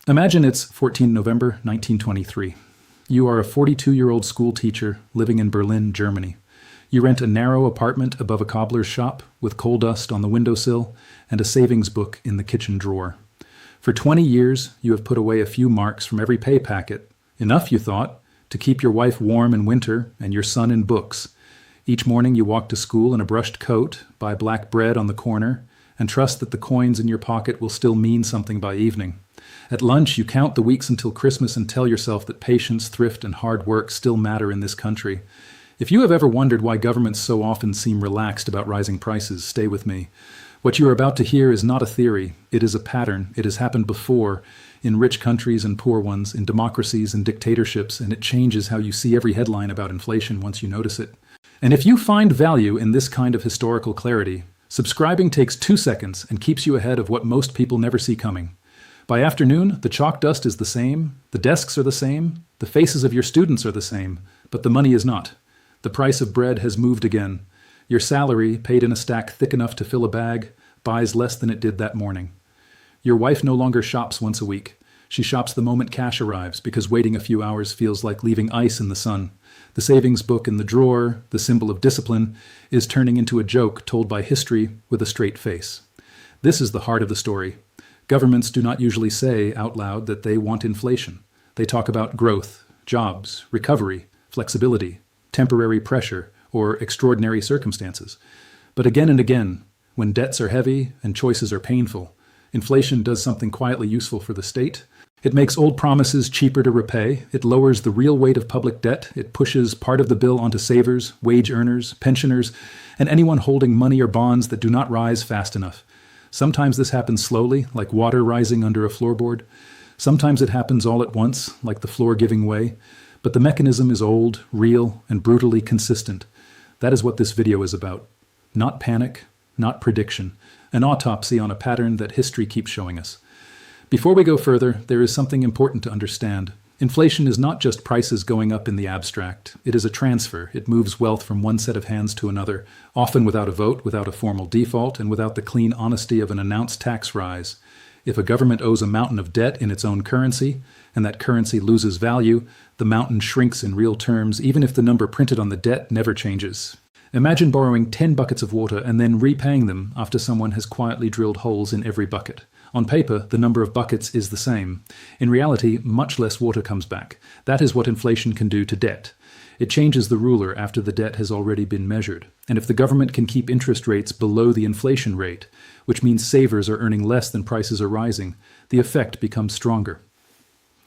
Imagine it's 14 November 1923. You are a 42-year-old school teacher living in Berlin, Germany. You rent a narrow apartment above a cobbler's shop with coal dust on the windowsill and a savings book in the kitchen drawer. For 20 years, you have put away a few marks from every pay packet, enough, you thought, to keep your wife warm in winter and your son in books. Each morning you walk to school in a brushed coat, buy black bread on the corner, and trust that the coins in your pocket will still mean something by evening. At lunch, you count the weeks until Christmas and tell yourself that patience, thrift, and hard work still matter in this country. If you have ever wondered why governments so often seem relaxed about rising prices, stay with me. What you are about to hear is not a theory. It is a pattern. It has happened before, in rich countries and poor ones, in democracies and dictatorships, and it changes how you see every headline about inflation once you notice it. And if you find value in this kind of historical clarity, subscribing takes 2 seconds and keeps you ahead of what most people never see coming. By afternoon, the chalk dust is the same, the desks are the same, the faces of your students are the same, but the money is not. The price of bread has moved again. Your salary, paid in a stack thick enough to fill a bag, buys less than it did that morning. Your wife no longer shops once a week. She shops the moment cash arrives because waiting a few hours feels like leaving ice in the sun. The savings book in the drawer, the symbol of discipline, is turning into a joke told by history with a straight face. This is the heart of the story. Governments do not usually say out loud that they want inflation. They talk about growth, jobs, recovery, flexibility, temporary pressure, or extraordinary circumstances. But again and again, when debts are heavy and choices are painful, inflation does something quietly useful for the state. It makes old promises cheaper to repay. It lowers the real weight of public debt. It pushes part of the bill onto savers, wage earners, pensioners, and anyone holding money or bonds that do not rise fast enough. Sometimes this happens slowly, like water rising under a floorboard. Sometimes it happens all at once, like the floor giving way. But the mechanism is old, real, and brutally consistent. That is what this video is about. Not panic, not prediction. An autopsy on a pattern that history keeps showing us. Before we go further, there is something important to understand. Inflation is not just prices going up in the abstract. It is a transfer. It moves wealth from one set of hands to another, often without a vote, without a formal default, and without the clean honesty of an announced tax rise. If a government owes a mountain of debt in its own currency, and that currency loses value, the mountain shrinks in real terms, even if the number printed on the debt never changes. Imagine borrowing 10 buckets of water and then repaying them after someone has quietly drilled holes in every bucket. On paper, the number of buckets is the same. In reality, much less water comes back. That is what inflation can do to debt. It changes the ruler after the debt has already been measured. And if the government can keep interest rates below the inflation rate, which means savers are earning less than prices are rising, the effect becomes stronger.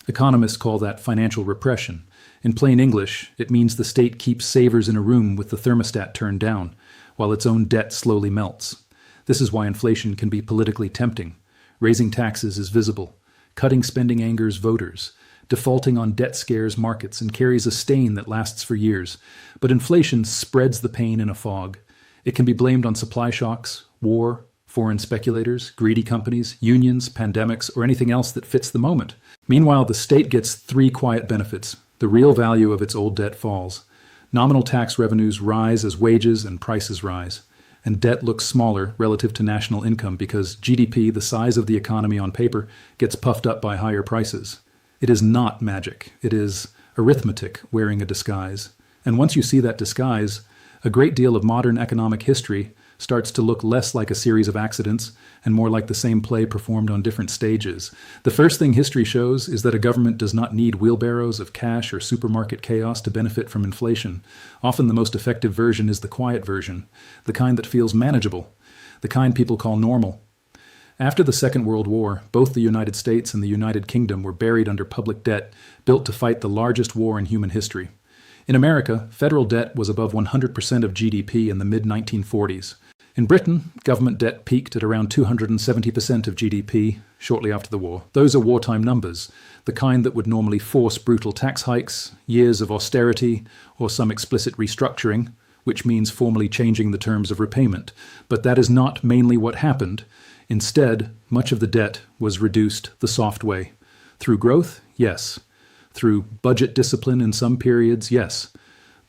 Economists call that financial repression. In plain English, it means the state keeps savers in a room with the thermostat turned down, while its own debt slowly melts. This is why inflation can be politically tempting. Raising taxes is visible. Cutting spending angers voters. Defaulting on debt scares markets and carries a stain that lasts for years. But inflation spreads the pain in a fog. It can be blamed on supply shocks, war, foreign speculators, greedy companies, unions, pandemics, or anything else that fits the moment. Meanwhile, the state gets 3 quiet benefits. The real value of its old debt falls. Nominal tax revenues rise as wages and prices rise. And debt looks smaller relative to national income because GDP, the size of the economy on paper, gets puffed up by higher prices. It is not magic. It is arithmetic wearing a disguise. And once you see that disguise, a great deal of modern economic history starts to look less like a series of accidents and more like the same play performed on different stages. The first thing history shows is that a government does not need wheelbarrows of cash or supermarket chaos to benefit from inflation. Often the most effective version is the quiet version, the kind that feels manageable, the kind people call normal. After the Second World War, both the United States and the United Kingdom were buried under public debt built to fight the largest war in human history. In America, federal debt was above 100% of GDP in the mid-1940s. In Britain, government debt peaked at around 270% of GDP shortly after the war. Those are wartime numbers, the kind that would normally force brutal tax hikes, years of austerity, or some explicit restructuring, which means formally changing the terms of repayment. But that is not mainly what happened. Instead, much of the debt was reduced the soft way. Through growth, yes. Through budget discipline in some periods, yes.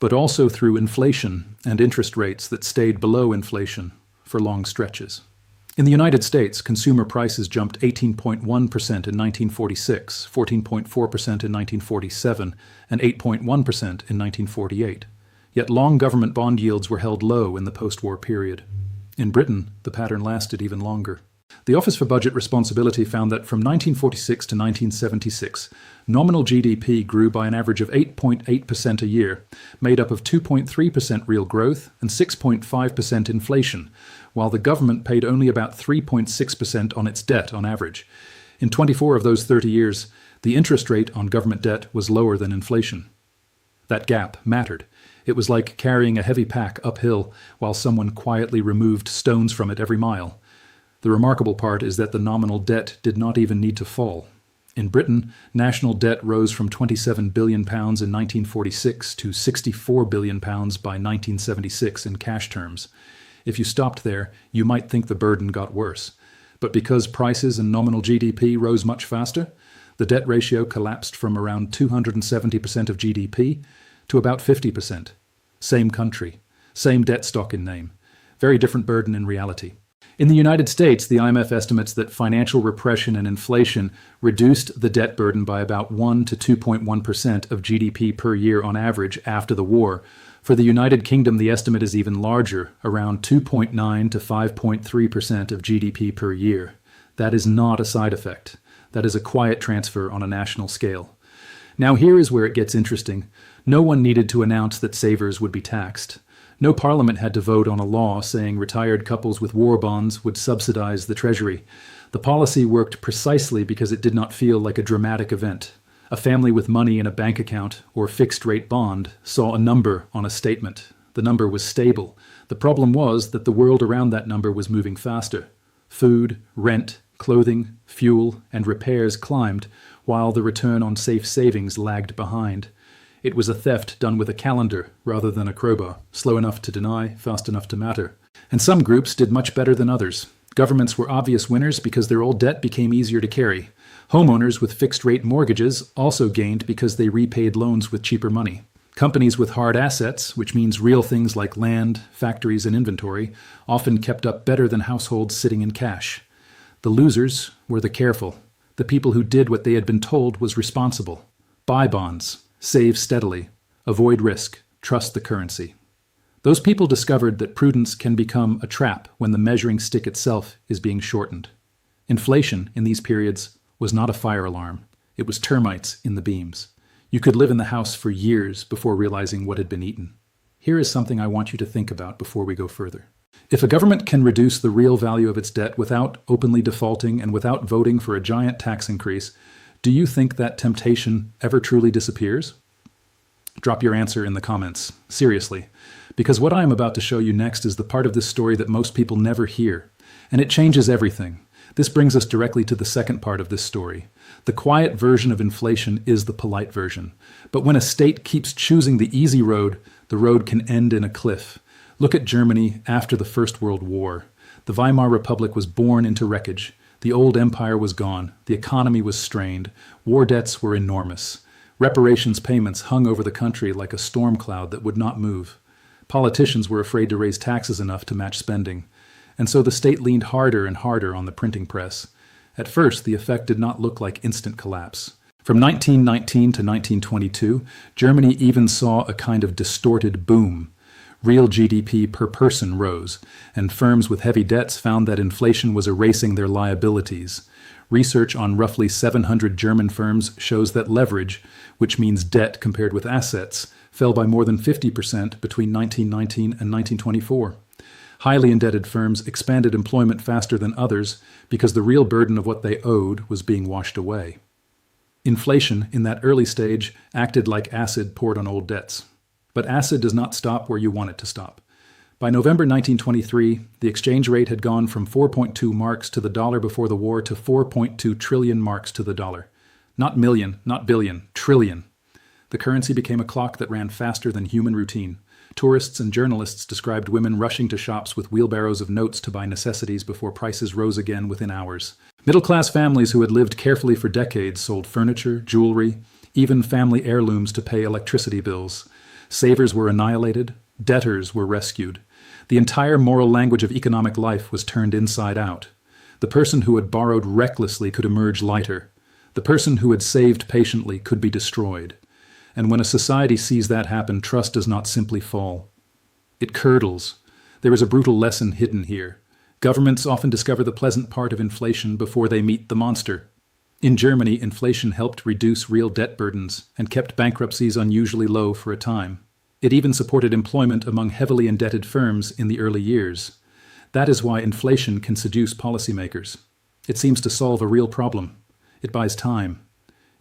But also through inflation and interest rates that stayed below inflation for long stretches. In the United States, consumer prices jumped 18.1% in 1946, 14.4% in 1947, and 8.1% in 1948. Yet long government bond yields were held low in the post-war period. In Britain, the pattern lasted even longer. The Office for Budget Responsibility found that from 1946 to 1976, nominal GDP grew by an average of 8.8% a year, made up of 2.3% real growth and 6.5% inflation, while the government paid only about 3.6% on its debt on average. In 24 of those 30 years, the interest rate on government debt was lower than inflation. That gap mattered. It was like carrying a heavy pack uphill while someone quietly removed stones from it every mile. The remarkable part is that the nominal debt did not even need to fall. In Britain, national debt rose from £27 billion in 1946 to £64 billion by 1976 in cash terms. If you stopped there, you might think the burden got worse. But because prices and nominal GDP rose much faster, the debt ratio collapsed from around 270% of GDP to about 50%. Same country, same debt stock in name, very different burden in reality. In the United States, the IMF estimates that financial repression and inflation reduced the debt burden by about 1 to 2.1% of GDP per year on average after the war. For the United Kingdom, the estimate is even larger, around 2.9 to 5.3% of GDP per year. That is not a side effect. That is a quiet transfer on a national scale. Now here is where it gets interesting. No one needed to announce that savers would be taxed. No parliament had to vote on a law saying retired couples with war bonds would subsidize the Treasury. The policy worked precisely because it did not feel like a dramatic event. A family with money in a bank account or fixed-rate bond saw a number on a statement. The number was stable. The problem was that the world around that number was moving faster. Food, rent, clothing, fuel, and repairs climbed, while the return on safe savings lagged behind. It was a theft done with a calendar rather than a crowbar, slow enough to deny, fast enough to matter. And some groups did much better than others. Governments were obvious winners because their old debt became easier to carry. Homeowners with fixed-rate mortgages also gained because they repaid loans with cheaper money. Companies with hard assets, which means real things like land, factories, and inventory, often kept up better than households sitting in cash. The losers were the careful, the people who did what they had been told was responsible. Buy bonds. Save steadily, avoid risk, trust the currency. Those people discovered that prudence can become a trap when the measuring stick itself is being shortened. Inflation in these periods was not a fire alarm. It was termites in the beams. You could live in the house for years before realizing what had been eaten. Here is something I want you to think about before we go further. If a government can reduce the real value of its debt without openly defaulting and without voting for a giant tax increase, do you think that temptation ever truly disappears? Drop your answer in the comments, seriously, because what I am about to show you next is the part of this story that most people never hear, and it changes everything. This brings us directly to the second part of this story. The quiet version of inflation is the polite version, but when a state keeps choosing the easy road, the road can end in a cliff. Look at Germany after the First World War. The Weimar Republic was born into wreckage. The old empire was gone, the economy was strained, war debts were enormous. Reparations payments hung over the country like a storm cloud that would not move. Politicians were afraid to raise taxes enough to match spending, and so the state leaned harder and harder on the printing press. At first, the effect did not look like instant collapse. From 1919 to 1922, Germany even saw a kind of distorted boom. Real GDP per person rose, and firms with heavy debts found that inflation was erasing their liabilities. Research on roughly 700 German firms shows that leverage, which means debt compared with assets, fell by more than 50% between 1919 and 1924. Highly indebted firms expanded employment faster than others because the real burden of what they owed was being washed away. Inflation, in that early stage, acted like acid poured on old debts. But acid does not stop where you want it to stop. By November 1923, the exchange rate had gone from 4.2 marks to the dollar before the war to 4.2 trillion marks to the dollar. Not million, not billion, trillion. The currency became a clock that ran faster than human routine. Tourists and journalists described women rushing to shops with wheelbarrows of notes to buy necessities before prices rose again within hours. Middle-class families who had lived carefully for decades sold furniture, jewelry, even family heirlooms to pay electricity bills. Savers were annihilated, debtors were rescued. The entire moral language of economic life was turned inside out. The person who had borrowed recklessly could emerge lighter. The person who had saved patiently could be destroyed. And when a society sees that happen, trust does not simply fall. It curdles. There is a brutal lesson hidden here. Governments often discover the pleasant part of inflation before they meet the monster. In Germany, inflation helped reduce real debt burdens and kept bankruptcies unusually low for a time. It even supported employment among heavily indebted firms in the early years. That is why inflation can seduce policymakers. It seems to solve a real problem. It buys time.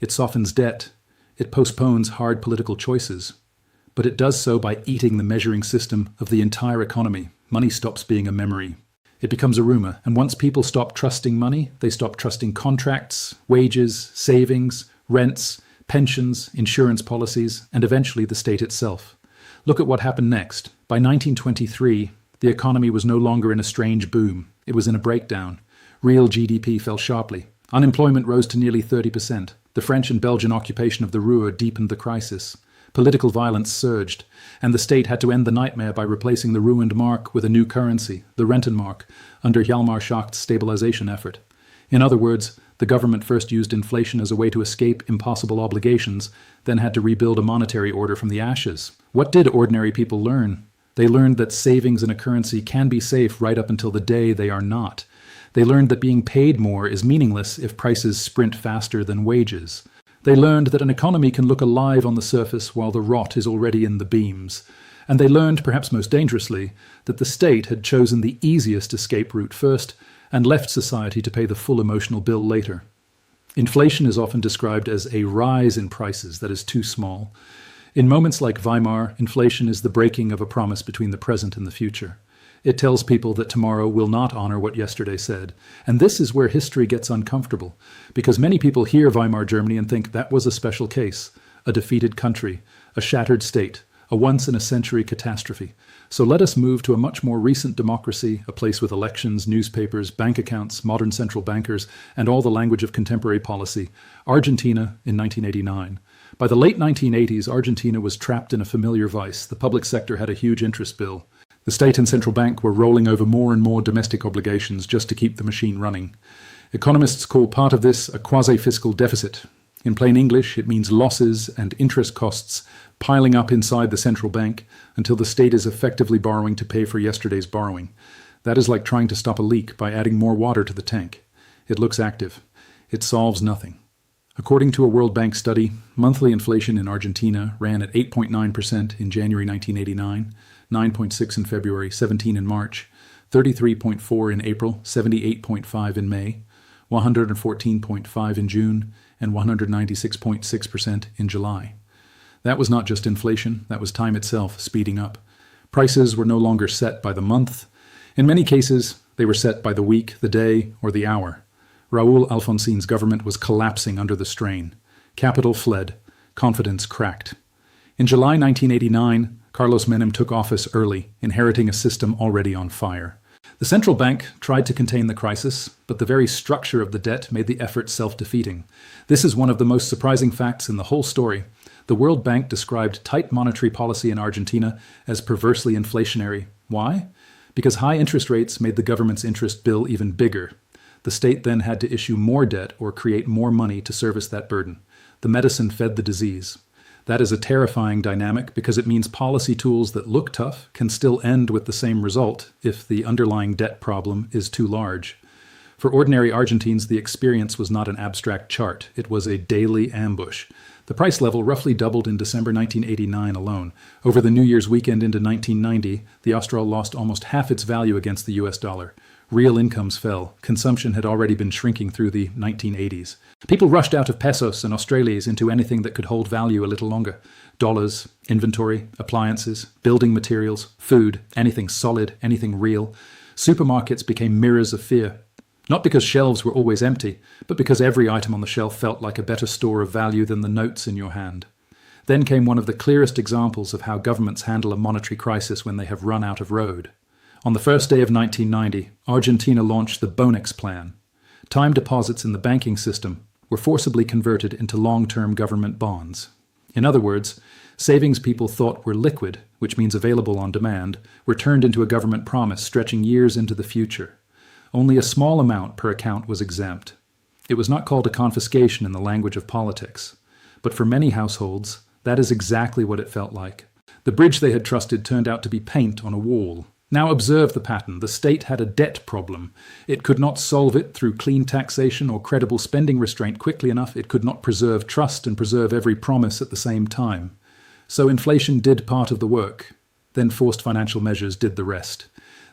It softens debt. It postpones hard political choices. But it does so by eating the measuring system of the entire economy. Money stops being a memory. It becomes a rumor, and once people stop trusting money, they stop trusting contracts, wages, savings, rents, pensions, insurance policies, and eventually the state itself. Look at what happened next. By 1923, the economy was no longer in a strange boom. It was in a breakdown. Real GDP fell sharply. Unemployment rose to nearly 30%. The French and Belgian occupation of the Ruhr deepened the crisis. Political violence surged, and the state had to end the nightmare by replacing the ruined mark with a new currency, the Rentenmark, under Hjalmar Schacht's stabilization effort. In other words, the government first used inflation as a way to escape impossible obligations, then had to rebuild a monetary order from the ashes. What did ordinary people learn? They learned that savings in a currency can be safe right up until the day they are not. They learned that being paid more is meaningless if prices sprint faster than wages. They learned that an economy can look alive on the surface while the rot is already in the beams. And they learned, perhaps most dangerously, that the state had chosen the easiest escape route first and left society to pay the full emotional bill later. Inflation is often described as a rise in prices that is too small. In moments like Weimar, inflation is the breaking of a promise between the present and the future. It tells people that tomorrow will not honor what yesterday said. And this is where history gets uncomfortable, because many people hear Weimar Germany and think that was a special case, a defeated country, a shattered state, a once-in-a-century catastrophe. So let us move to a much more recent democracy, a place with elections, newspapers, bank accounts, modern central bankers, and all the language of contemporary policy, Argentina in 1989. By the late 1980s, Argentina was trapped in a familiar vice. The public sector had a huge interest bill. The state and central bank were rolling over more and more domestic obligations just to keep the machine running. Economists call part of this a quasi-fiscal deficit. In plain English, it means losses and interest costs piling up inside the central bank until the state is effectively borrowing to pay for yesterday's borrowing. That is like trying to stop a leak by adding more water to the tank. It looks active. It solves nothing. According to a World Bank study, monthly inflation in Argentina ran at 8.9% in January 1989, 9.6 in February, 17 in March, 33.4 in April, 78.5 in May, 114.5 in June, and 196.6% in July. That was not just inflation, that was time itself speeding up. Prices were no longer set by the month. In many cases, they were set by the week, the day, or the hour. Raúl Alfonsin's government was collapsing under the strain. Capital fled. Confidence cracked. In July 1989, Carlos Menem took office early, inheriting a system already on fire. The central bank tried to contain the crisis, but the very structure of the debt made the effort self-defeating. This is one of the most surprising facts in the whole story. The World Bank described tight monetary policy in Argentina as perversely inflationary. Why? Because high interest rates made the government's interest bill even bigger. The state then had to issue more debt or create more money to service that burden. The medicine fed the disease. That is a terrifying dynamic because it means policy tools that look tough can still end with the same result if the underlying debt problem is too large. For ordinary Argentines, the experience was not an abstract chart. It was a daily ambush. The price level roughly doubled in December 1989 alone. Over the New Year's weekend into 1990, the Austral lost almost half its value against the US dollar. Real incomes fell. Consumption had already been shrinking through the 1980s. People rushed out of pesos and Australias into anything that could hold value a little longer. Dollars, inventory, appliances, building materials, food, anything solid, anything real. Supermarkets became mirrors of fear. Not because shelves were always empty, but because every item on the shelf felt like a better store of value than the notes in your hand. Then came one of the clearest examples of how governments handle a monetary crisis when they have run out of road. On the first day of 1990, Argentina launched the Bonex Plan. Time deposits in the banking system were forcibly converted into long-term government bonds. In other words, Savings people thought were liquid, which means available on demand, were turned into a government promise stretching years into the future. Only a small amount per account was exempt. It was not called a confiscation in the language of politics. But for many households, that is exactly what it felt like. The bridge they had trusted turned out to be paint on a wall. Now observe the pattern. The state had a debt problem. It could not solve it through clean taxation or credible spending restraint quickly enough. It could not preserve trust and preserve every promise at the same time. So inflation did part of the work. Then forced financial measures did the rest.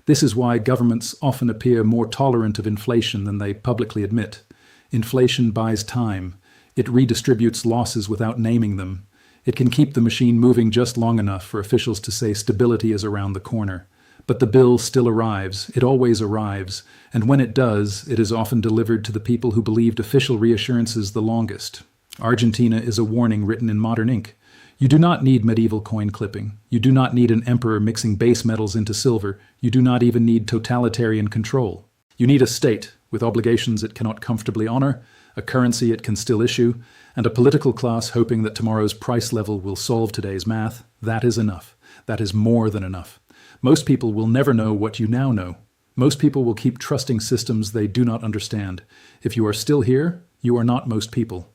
This is why governments often appear more tolerant of inflation than they publicly admit. Inflation buys time. It redistributes losses without naming them. It can keep the machine moving just long enough for officials to say stability is around the corner. But the bill still arrives. It always arrives. And when it does, it is often delivered to the people who believed official reassurances the longest. Argentina is a warning written in modern ink. You do not need medieval coin clipping. You do not need an emperor mixing base metals into silver. You do not even need totalitarian control. You need a state with obligations it cannot comfortably honor, a currency it can still issue, and a political class hoping that tomorrow's price level will solve today's math. That is enough. That is more than enough. Most people will never know what you now know. Most people will keep trusting systems they do not understand. If you are still here, you are not most people.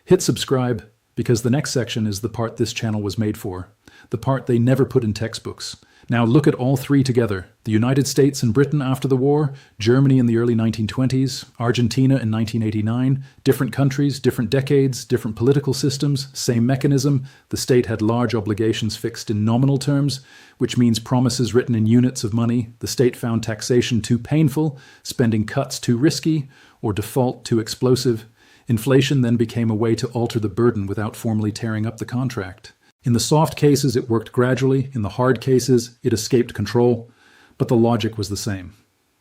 Hit subscribe, because the next section is the part this channel was made for, the part they never put in textbooks. Now look at all three together. The United States and Britain after the war, Germany in the early 1920s, Argentina in 1989, different countries, different decades, different political systems, same mechanism. The state had large obligations fixed in nominal terms, which means promises written in units of money. The state found taxation too painful, spending cuts too risky, or default too explosive. Inflation then became a way to alter the burden without formally tearing up the contract. In the soft cases, it worked gradually. In the hard cases, it escaped control. But the logic was the same.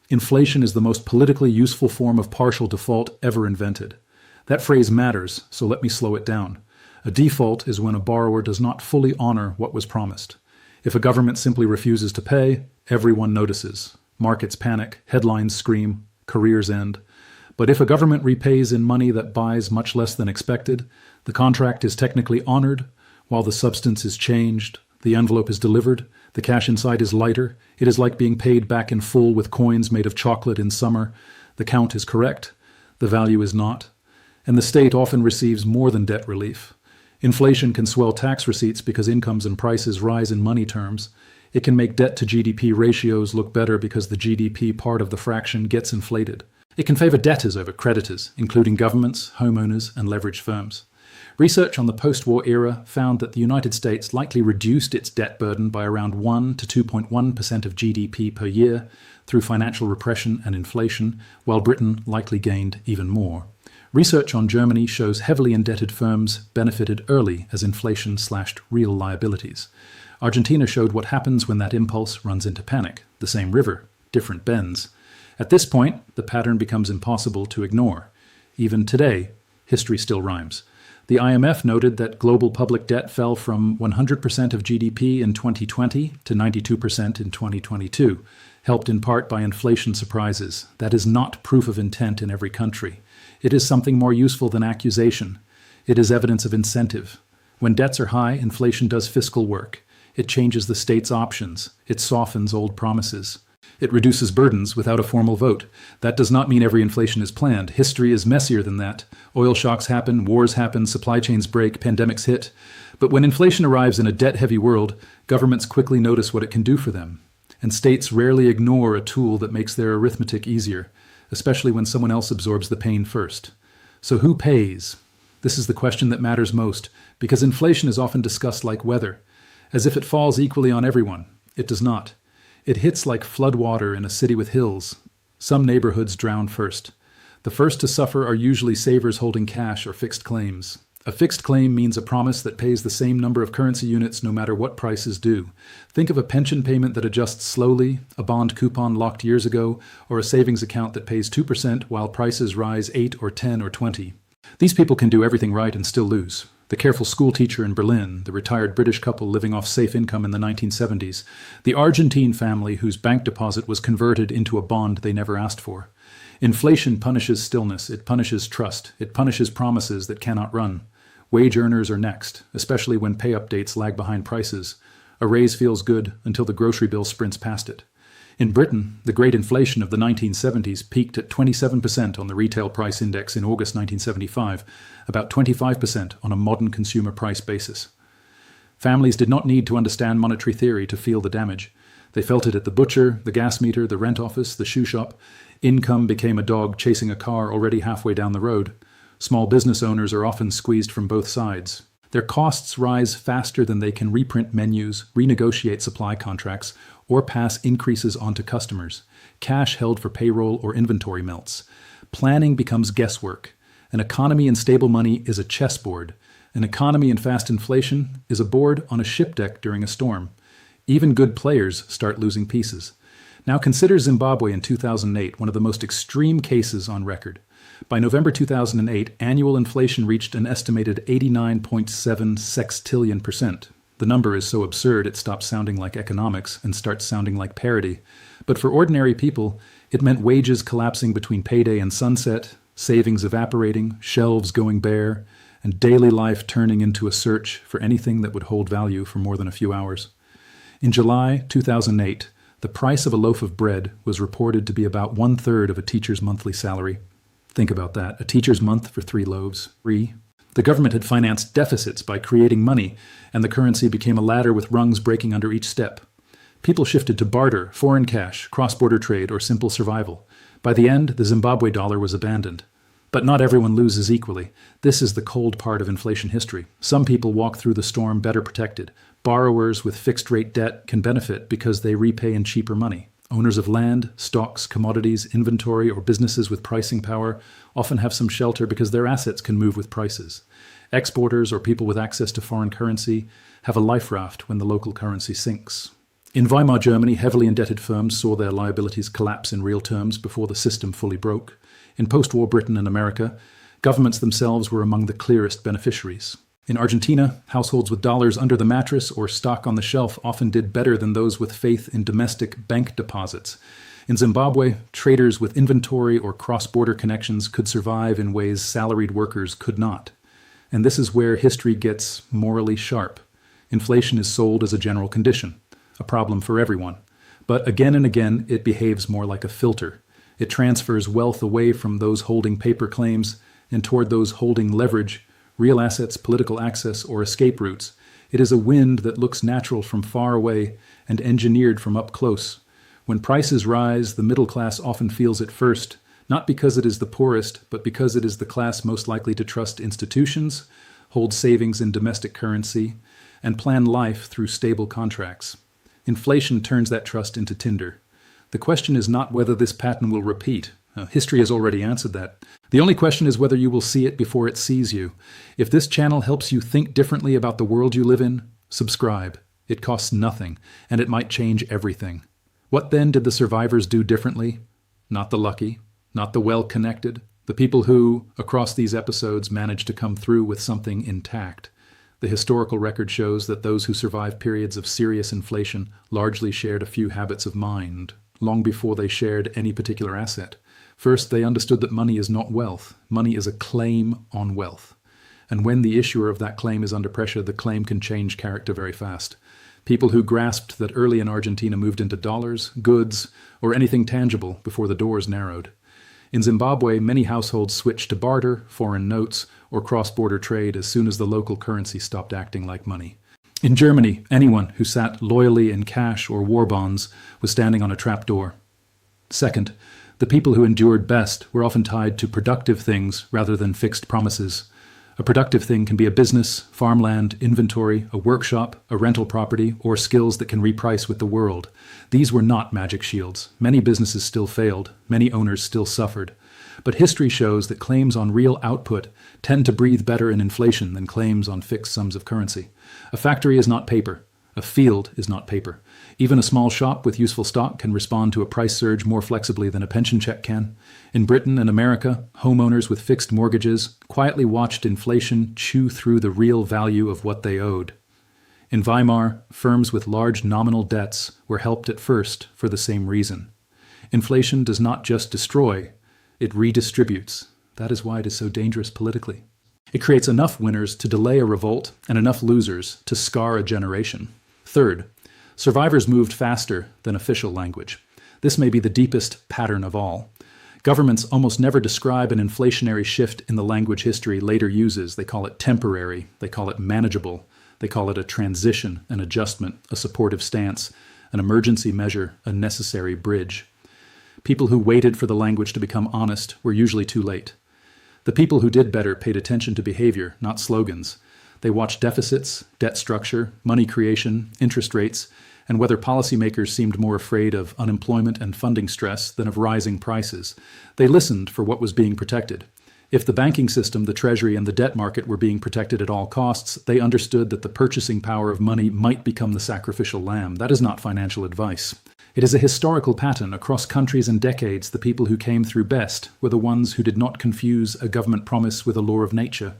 Inflation is the most politically useful form of partial default ever invented. That phrase matters, so let me slow it down. A default is when a borrower does not fully honor what was promised. If a government simply refuses to pay, everyone notices. Markets panic, headlines scream, careers end. But if a government repays in money that buys much less than expected, the contract is technically honored, while the substance is changed, the envelope is delivered, the cash inside is lighter. It is like being paid back in full with coins made of chocolate in summer. The count is correct, the value is not. And the state often receives more than debt relief. Inflation can swell tax receipts because incomes and prices rise in money terms. It can make debt to GDP ratios look better because the GDP part of the fraction gets inflated. It can favor debtors over creditors, including governments, homeowners, and leveraged firms. Research on the post-war era found that the United States likely reduced its debt burden by around 1 to 2.1% of GDP per year through financial repression and inflation, while Britain likely gained even more. Research on Germany shows heavily indebted firms benefited early as inflation slashed real liabilities. Argentina showed what happens when that impulse runs into panic. The same river, different bends. At this point, the pattern becomes impossible to ignore. Even today, history still rhymes. The IMF noted that global public debt fell from 100% of GDP in 2020 to 92% in 2022, helped in part by inflation surprises. That is not proof of intent in every country. It is something more useful than accusation. It is evidence of incentive. When debts are high, inflation does fiscal work. It changes the state's options. It softens old promises. It reduces burdens without a formal vote. That does not mean every inflation is planned. History is messier than that. Oil shocks happen, wars happen, supply chains break, pandemics hit. But when inflation arrives in a debt-heavy world, governments quickly notice what it can do for them. And states rarely ignore a tool that makes their arithmetic easier, especially when someone else absorbs the pain first. So who pays? This is the question that matters most, because inflation is often discussed like weather, as if it falls equally on everyone. It does not. It hits like floodwater in a city with hills. Some neighborhoods drown first. The first to suffer are usually savers holding cash or fixed claims. A fixed claim means a promise that pays the same number of currency units no matter what price is due. Think of a pension payment that adjusts slowly, a bond coupon locked years ago, or a savings account that pays 2% while prices rise 8 or 10 or 20. These people can do everything right and still lose. The careful schoolteacher in Berlin, the retired British couple living off safe income in the 1970s, the Argentine family whose bank deposit was converted into a bond they never asked for. Inflation punishes stillness, it punishes trust, it punishes promises that cannot run. Wage earners are next, especially when pay updates lag behind prices. A raise feels good until the grocery bill sprints past it. In Britain, the great inflation of the 1970s peaked at 27% on the retail price index in August 1975, about 25% on a modern consumer price basis. Families did not need to understand monetary theory to feel the damage. They felt it at the butcher, the gas meter, the rent office, the shoe shop. Income became a dog chasing a car already halfway down the road. Small business owners are often squeezed from both sides. Their costs rise faster than they can reprint menus, renegotiate supply contracts, or pass increases on to customers. Cash held for payroll or inventory melts. Planning becomes guesswork. An economy in stable money is a chessboard. An economy in fast inflation is a board on a ship deck during a storm. Even good players start losing pieces. Now consider Zimbabwe in 2008, one of the most extreme cases on record. By November 2008, annual inflation reached an estimated 89.7 sextillion%. The number is so absurd it stops sounding like economics and starts sounding like parody. But for ordinary people, it meant wages collapsing between payday and sunset, savings evaporating, shelves going bare, and daily life turning into a search for anything that would hold value for more than a few hours. In July 2008, the price of a loaf of bread was reported to be about 1/3 of a teacher's monthly salary. Think about that, a teacher's month for 3 loaves. The government had financed deficits by creating money, and the currency became a ladder with rungs breaking under each step. People shifted to barter, foreign cash, cross-border trade, or simple survival. By the end, the Zimbabwe dollar was abandoned. But not everyone loses equally. This is the cold part of inflation history. Some people walk through the storm better protected. Borrowers with fixed-rate debt can benefit because they repay in cheaper money. Owners of land, stocks, commodities, inventory, or businesses with pricing power often have some shelter because their assets can move with prices. Exporters or people with access to foreign currency have a life raft when the local currency sinks. In Weimar Germany, heavily indebted firms saw their liabilities collapse in real terms before the system fully broke. In post-war Britain and America, governments themselves were among the clearest beneficiaries. In Argentina, households with dollars under the mattress or stock on the shelf often did better than those with faith in domestic bank deposits. In Zimbabwe, traders with inventory or cross-border connections could survive in ways salaried workers could not. And this is where history gets morally sharp. Inflation is sold as a general condition, a problem for everyone. But again and again, it behaves more like a filter. It transfers wealth away from those holding paper claims and toward those holding leverage, real assets, political access, or escape routes. It is a wind that looks natural from far away and engineered from up close. When prices rise, the middle class often feels it first, not because it is the poorest, but because it is the class most likely to trust institutions, hold savings in domestic currency, and plan life through stable contracts. Inflation turns that trust into tinder. The question is not whether this pattern will repeat. History has already answered that. The only question is whether you will see it before it sees you. If this channel helps you think differently about the world you live in, subscribe. It costs nothing, and it might change everything. What then did the survivors do differently? Not the lucky, not the well-connected, the people who, across these episodes, managed to come through with something intact. The historical record shows that those who survived periods of serious inflation largely shared a few habits of mind, long before they shared any particular asset. First, they understood that money is not wealth. Money is a claim on wealth. And when the issuer of that claim is under pressure, the claim can change character very fast. People who grasped that early in Argentina moved into dollars, goods, or anything tangible before the doors narrowed. In Zimbabwe, many households switched to barter, foreign notes, or cross-border trade as soon as the local currency stopped acting like money. In Germany, anyone who sat loyally in cash or war bonds was standing on a trapdoor. Second, the people who endured best were often tied to productive things rather than fixed promises. A productive thing can be a business, farmland, inventory, a workshop, a rental property, or skills that can reprice with the world. These were not magic shields. Many businesses still failed. Many owners still suffered. But history shows that claims on real output tend to breathe better in inflation than claims on fixed sums of currency. A factory is not paper. A field is not paper. Even a small shop with useful stock can respond to a price surge more flexibly than a pension check can. In Britain and America, homeowners with fixed mortgages quietly watched inflation chew through the real value of what they owed. In Weimar, firms with large nominal debts were helped at first for the same reason. Inflation does not just destroy, it redistributes. That is why it is so dangerous politically. It creates enough winners to delay a revolt and enough losers to scar a generation. Third, survivors moved faster than official language. This may be the deepest pattern of all. Governments almost never describe an inflationary shift in the language history later uses. They call it temporary, they call it manageable, they call it a transition, an adjustment, a supportive stance, an emergency measure, a necessary bridge. People who waited for the language to become honest were usually too late. The people who did better paid attention to behavior, not slogans. They watched deficits, debt structure, money creation, interest rates, and whether policymakers seemed more afraid of unemployment and funding stress than of rising prices. They listened for what was being protected. If the banking system, the treasury, and the debt market were being protected at all costs, they understood that the purchasing power of money might become the sacrificial lamb. That is not financial advice. It is a historical pattern across countries and decades. The people who came through best were the ones who did not confuse a government promise with a law of nature.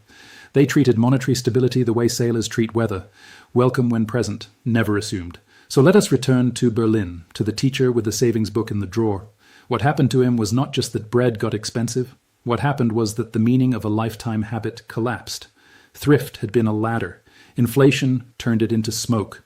They treated monetary stability the way sailors treat weather. Welcome when present, never assumed. So let us return to Berlin, to the teacher with the savings book in the drawer. What happened to him was not just that bread got expensive. What happened was that the meaning of a lifetime habit collapsed. Thrift had been a ladder. Inflation turned it into smoke.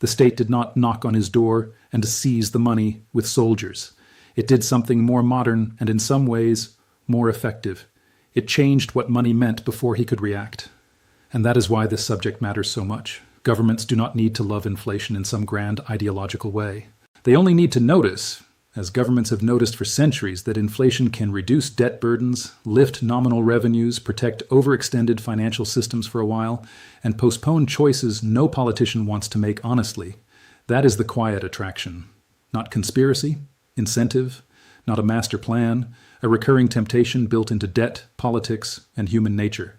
The state did not knock on his door and seize the money with soldiers. It did something more modern and in some ways more effective. It changed what money meant before he could react. And that is why this subject matters so much. Governments do not need to love inflation in some grand ideological way. They only need to notice, as governments have noticed for centuries, that inflation can reduce debt burdens, lift nominal revenues, protect overextended financial systems for a while, and postpone choices no politician wants to make honestly. That is the quiet attraction. Not conspiracy, incentive, not a master plan, a recurring temptation built into debt, politics, and human nature.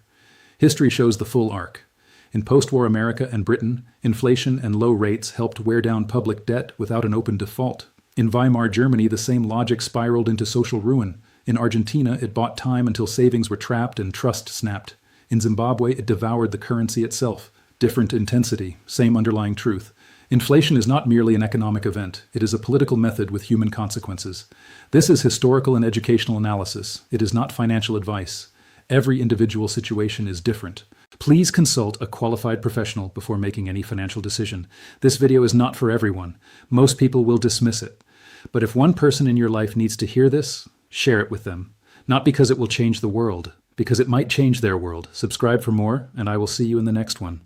History shows the full arc. In post-war America and Britain, inflation and low rates helped wear down public debt without an open default. In Weimar Germany, the same logic spiraled into social ruin. In Argentina, it bought time until savings were trapped and trust snapped. In Zimbabwe, it devoured the currency itself. Different intensity, same underlying truth. Inflation is not merely an economic event. It is a political method with human consequences. This is historical and educational analysis. It is not financial advice. Every individual situation is different. Please consult a qualified professional before making any financial decision. This video is not for everyone. Most people will dismiss it. But if one person in your life needs to hear this, share it with them. Not because it will change the world, because it might change their world. Subscribe for more, and I will see you in the next one.